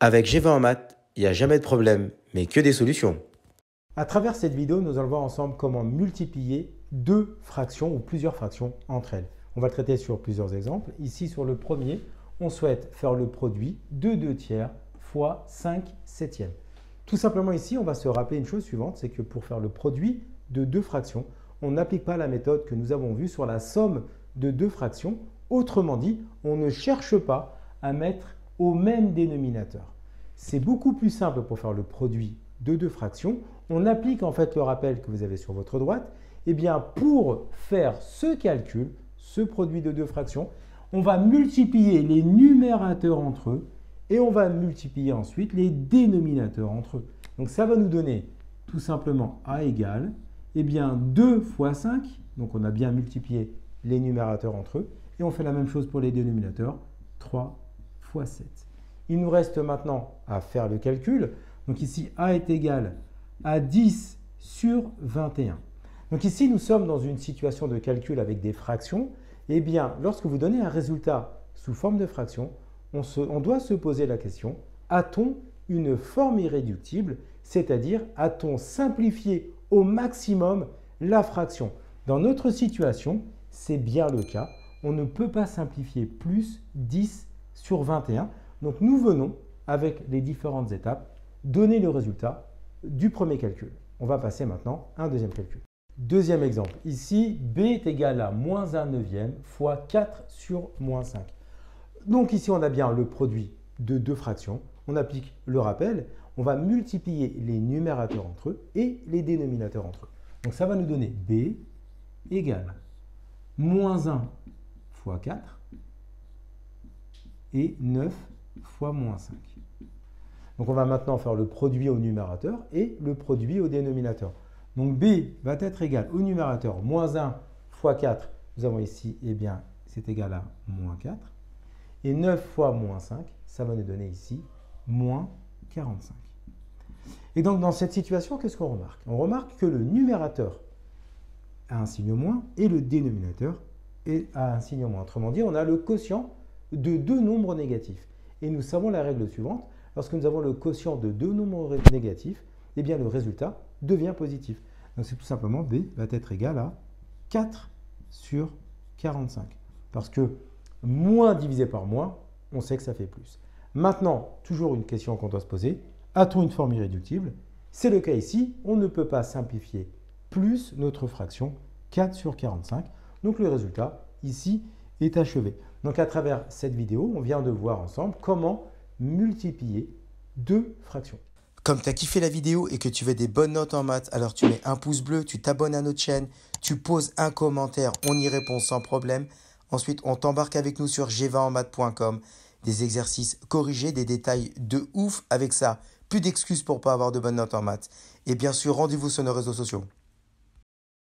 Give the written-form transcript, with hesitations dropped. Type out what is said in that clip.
Avec G20 en maths, il n'y a jamais de problème, mais que des solutions. À travers cette vidéo, nous allons voir ensemble comment multiplier deux fractions ou plusieurs fractions entre elles. On va le traiter sur plusieurs exemples. Ici, sur le premier, on souhaite faire le produit de 2 tiers fois 5 septièmes. Tout simplement ici, on va se rappeler une chose suivante, c'est que pour faire le produit de deux fractions, on n'applique pas la méthode que nous avons vue sur la somme de deux fractions. Autrement dit, on ne cherche pas à mettre au même dénominateur. C'est beaucoup plus simple pour faire le produit de deux fractions. On applique en fait le rappel que vous avez sur votre droite. Eh bien, pour faire ce calcul, ce produit de deux fractions, on va multiplier les numérateurs entre eux et on va multiplier ensuite les dénominateurs entre eux. Donc, ça va nous donner tout simplement A égale eh bien, 2 fois 5. Donc, on a bien multiplié les numérateurs entre eux. Et on fait la même chose pour les dénominateurs, 3 fois 7. Il nous reste maintenant à faire le calcul. Donc ici, A est égal à 10 sur 21. Donc ici, nous sommes dans une situation de calcul avec des fractions. Eh bien, lorsque vous donnez un résultat sous forme de fraction, on doit se poser la question, a-t-on une forme irréductible, c'est-à-dire a-t-on simplifié au maximum la fraction? Dans notre situation, c'est bien le cas. On ne peut pas simplifier plus 10 sur 21. Donc, nous venons, avec les différentes étapes, donner le résultat du premier calcul. On va passer maintenant à un deuxième calcul. Deuxième exemple. Ici, B est égal à moins 1 neuvième fois 4 sur moins 5. Donc, ici, on a bien le produit de deux fractions. On applique le rappel. On va multiplier les numérateurs entre eux et les dénominateurs entre eux. Donc, ça va nous donner B égale moins 1 fois 4 et 9 fois moins 5. Donc, on va maintenant faire le produit au numérateur et le produit au dénominateur. Donc, B va être égal au numérateur moins 1 fois 4. Nous avons ici, eh bien, c'est égal à moins 4. Et 9 fois moins 5, ça va nous donner ici moins 45. Et donc, dans cette situation, qu'est-ce qu'on remarque? On remarque que le numérateur a un signe moins et le dénominateur a un signe moins. Autrement dit, on a le quotient de deux nombres négatifs. Et nous savons la règle suivante, lorsque nous avons le quotient de deux nombres négatifs, eh bien le résultat devient positif. Donc c'est tout simplement B va être égal à 4 sur 45. Parce que moins divisé par moins, on sait que ça fait plus. Maintenant, toujours une question qu'on doit se poser, a-t-on une forme irréductible? C'est le cas ici, on ne peut pas simplifier plus notre fraction 4 sur 45. Donc le résultat ici est achevé. Donc à travers cette vidéo, on vient de voir ensemble comment multiplier deux fractions. Comme tu as kiffé la vidéo et que tu veux des bonnes notes en maths, alors tu mets un pouce bleu, tu t'abonnes à notre chaîne, tu poses un commentaire, on y répond sans problème. Ensuite, on t'embarque avec nous sur g20enmaths.com, des exercices corrigés, des détails de ouf avec ça. Plus d'excuses pour ne pas avoir de bonnes notes en maths. Et bien sûr, rendez-vous sur nos réseaux sociaux.